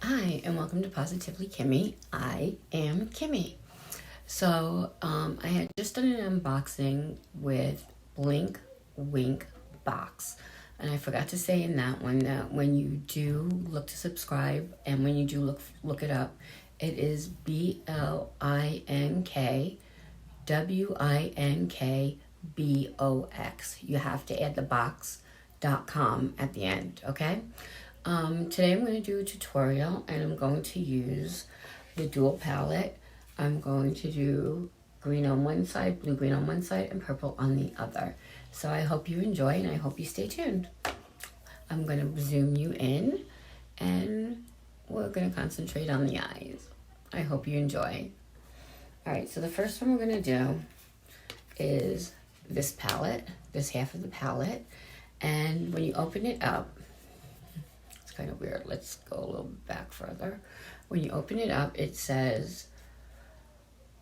Hi, and welcome to Positively Kimmy. I am Kimmy. So, I had just done an unboxing with Blink Wink Box. And I forgot to say in that one that when you do look to subscribe and when you do look it up, it is BLINKWINKBOX. You have to add the box.com at the end, okay? Today I'm going to do a tutorial and I'm going to use the dual palette. I'm going to do green on one side, blue-green on one side, and purple on the other. So I hope you enjoy and I hope you stay tuned. I'm going to zoom you in and we're going to concentrate on the eyes. I hope you enjoy. Alright, so the first one we're going to do is this palette, this half of the palette. And when you open it up, kind of weird. Let's go a little back further. When you open it up, it says,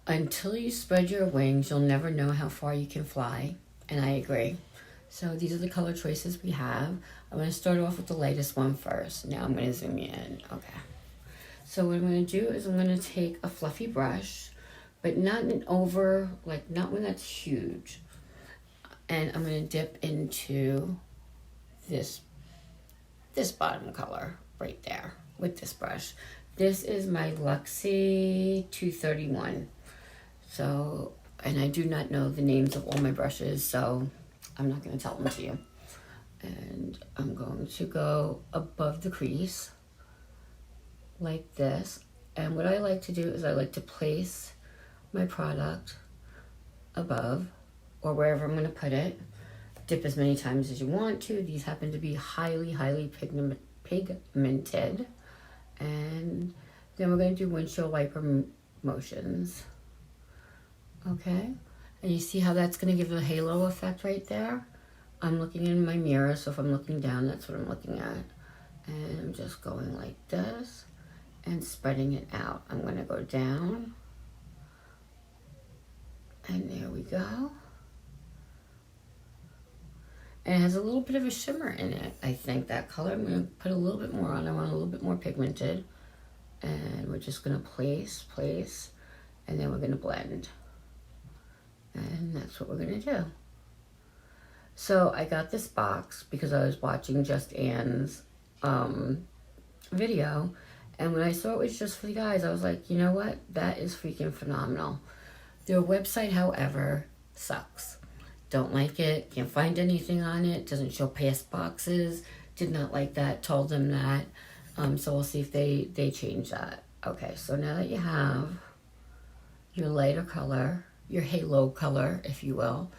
until you spread your wings, you'll never know how far you can fly. And I agree. So these are the color choices we have. I'm going to start off with the lightest one first. Now I'm going to zoom you in. Okay. So what I'm going to do is I'm going to take a fluffy brush, but not not one that's huge. And I'm going to dip into this bottom color right there with this brush. This is my Luxie 231. So, and I do not know the names of all my brushes, so I'm not going to tell them to you. And I'm going to go above the crease like this. And what I like to do is I like to place my product above or wherever I'm going to put it. Dip as many times as you want to. These happen to be highly pigmented. And then we're going to do windshield wiper motions. Okay? And you see how that's going to give a halo effect right there? I'm looking in my mirror, so if I'm looking down, that's what I'm looking at. And I'm just going like this and spreading it out. I'm going to go down. And there we go. And it has a little bit of a shimmer in it, I think, that color. I'm going to put a little bit more on. I want a little bit more pigmented. And we're just going to place, and then we're going to blend. And that's what we're going to do. So I got this box because I was watching Just Anne's video. And when I saw it was just for the guys, I was like, you know what? That is freaking phenomenal. Their website, however, sucks. Don't like it, can't find anything on it, doesn't show past boxes, did not like that, told them that. So we'll see if they change that. Okay, so now that you have your lighter color, your halo color, if you will,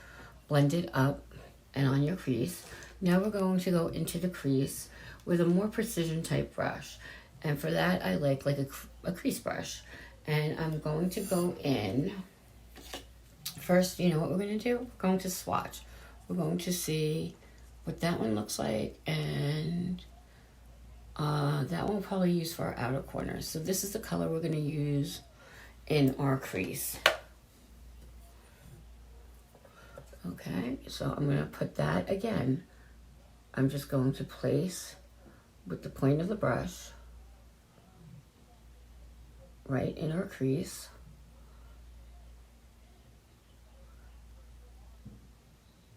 blend it up and on your crease. Now we're going to go into the crease with a more precision type brush. And for that, I like a crease brush. And I'm going to go in. First, you know what we're going to do? We're going to swatch. We're going to see what that one looks like, and that one we'll probably use for our outer corners. So this is the color we're going to use in our crease. Okay, so I'm going to put that again. I'm just going to place with the point of the brush right in our crease.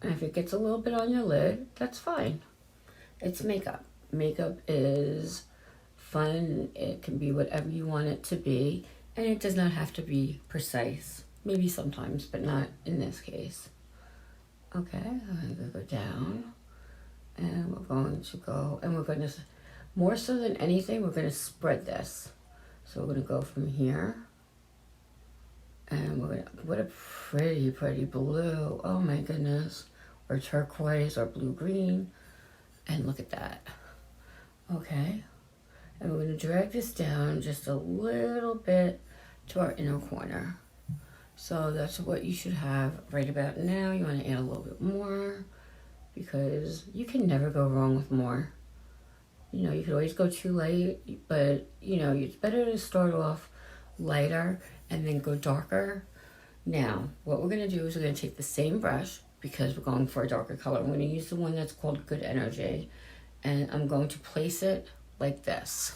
And if it gets a little bit on your lid, that's fine. It's makeup. Makeup is fun. It can be whatever you want it to be. And it does not have to be precise. Maybe sometimes, but not in this case. Okay, I'm going to go down. And we're going to go, and we're going to, more so than anything, we're going to spread this. So we're going to go from here. And we're gonna, what a pretty blue. Oh my goodness. Or turquoise or blue-green. And look at that. Okay. And we're gonna drag this down just a little bit to our inner corner. So that's what you should have right about now. You wanna add a little bit more because you can never go wrong with more. You know, you could always go too light, but you know, it's better to start off lighter and then go darker. Now, what we're going to do is we're going to take the same brush because we're going for a darker color. I'm going to use the one that's called Good Energy, and I'm going to place it like this.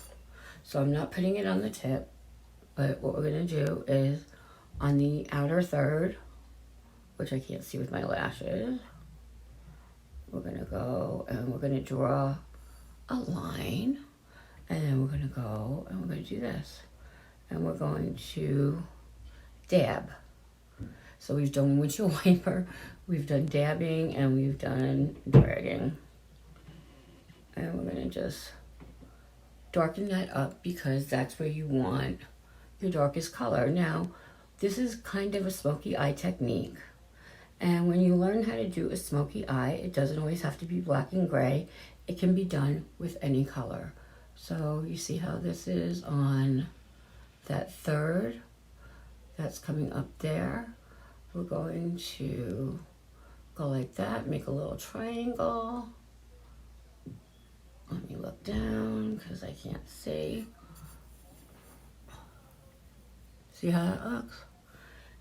So I'm not putting it on the tip, but what we're going to do is on the outer third, which I can't see with my lashes, we're going to go and we're going to draw a line, and then we're going to go and we're going to do this. And we're going to dab. So we've done windshield wiper, we've done dabbing, and we've done dragging. And we're going to just darken that up because that's where you want your darkest color. Now, this is kind of a smoky eye technique. And when you learn how to do a smoky eye, it doesn't always have to be black and gray. It can be done with any color. So you see how this is on that third? That's coming up there. We're going to go like that, make a little triangle. Let me look down because I can't see. See how that looks?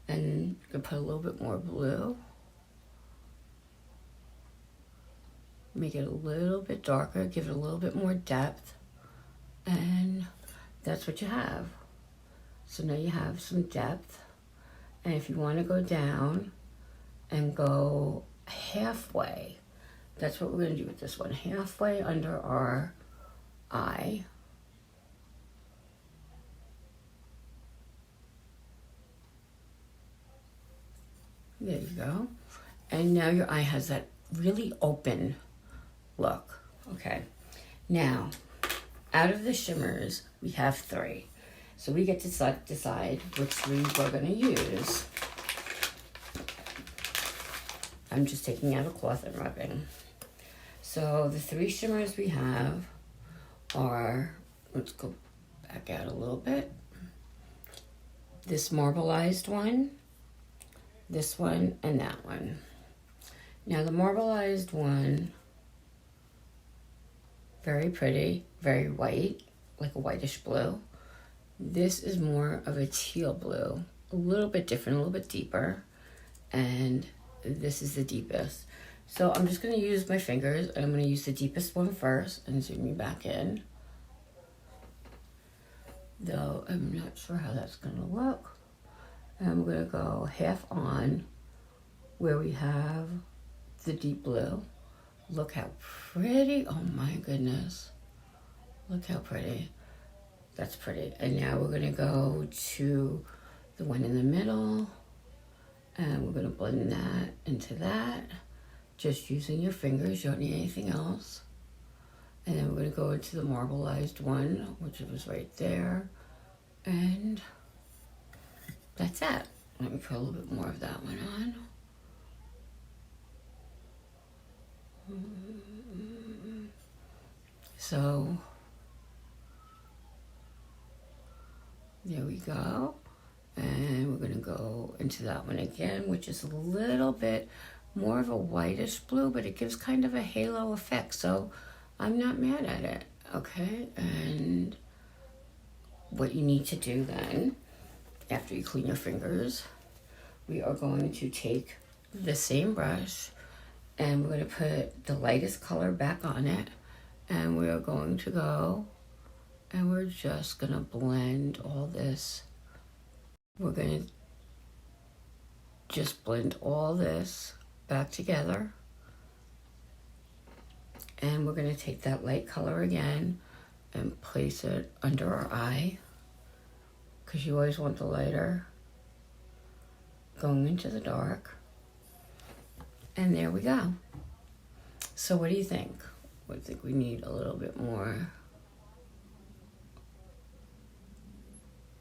And you can put a little bit more blue. Make it a little bit darker, give it a little bit more depth. And that's what you have. So now you have some depth. And if you want to go down and go halfway, that's what we're going to do with this one. Halfway under our eye. There you go. And now your eye has that really open look. Okay. Now, out of the shimmers, we have 3. So we get to decide which 3 we're going to use. I'm just taking out a cloth and rubbing. So the 3 shimmers we have are, let's go back out a little bit. This marbleized one, this one, and that one. Now the marbleized one, very pretty, very white, like a whitish blue. This is more of a teal blue, a little bit different, a little bit deeper, and this is the deepest. So I'm just going to use my fingers, and I'm going to use the deepest one first and zoom me back in. Though I'm not sure how that's going to look. And I'm going to go half on where we have the deep blue. Look how pretty. Oh my goodness. Look how pretty. That's pretty. And now we're going to go to the one in the middle. And we're going to blend that into that. Just using your fingers. You don't need anything else. And then we're going to go into the marbleized one, which was right there. And that's it. Let me put a little bit more of that one on. So there we go. And we're going to go into that one again, which is a little bit more of a whitish blue, but it gives kind of a halo effect. So I'm not mad at it. Okay. And what you need to do then, after you clean your fingers, we are going to take the same brush and we're going to put the lightest color back on it. And we are going to go and we're just going to blend all this. We're going to just blend all this back together. And we're going to take that light color again and place it under our eye, because you always want the lighter going into the dark. And there we go. So what do you think? I think we need a little bit more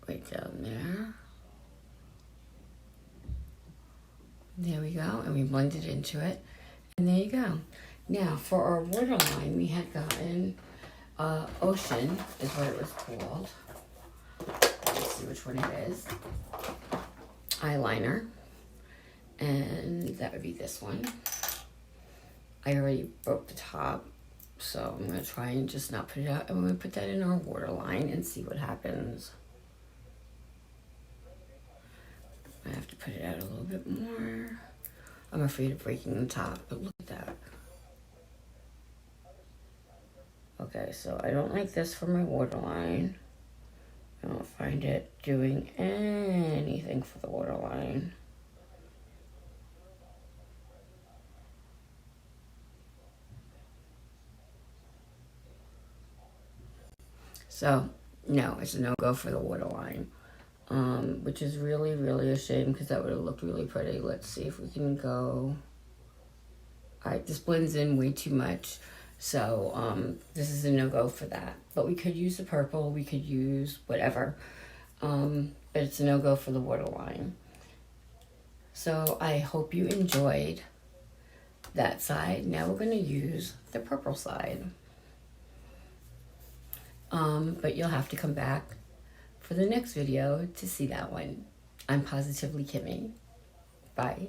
right down there. There we go, and we blended into it. And there you go. Now, for our waterline, we had gotten Ocean, is what it was called. Let's see which one it is. Eyeliner. And that would be this one. I already broke the top, so I'm going to try and just not put it out. And we're going to put that in our waterline and see what happens. I have to put it out a little bit more. I'm afraid of breaking the top, but look at that. Okay, so I don't like this for my waterline. I don't find it doing anything for the waterline. So, no, it's a no-go for the waterline. Which is really, really a shame because that would have looked really pretty. Let's see if we can go. Alright, this blends in way too much. So, this is a no-go for that. But we could use the purple, we could use whatever. But it's a no-go for the waterline. So, I hope you enjoyed that side. Now we're going to use the purple side. But you'll have to come back for the next video to see that one. I'm Positively Kimmy. Bye.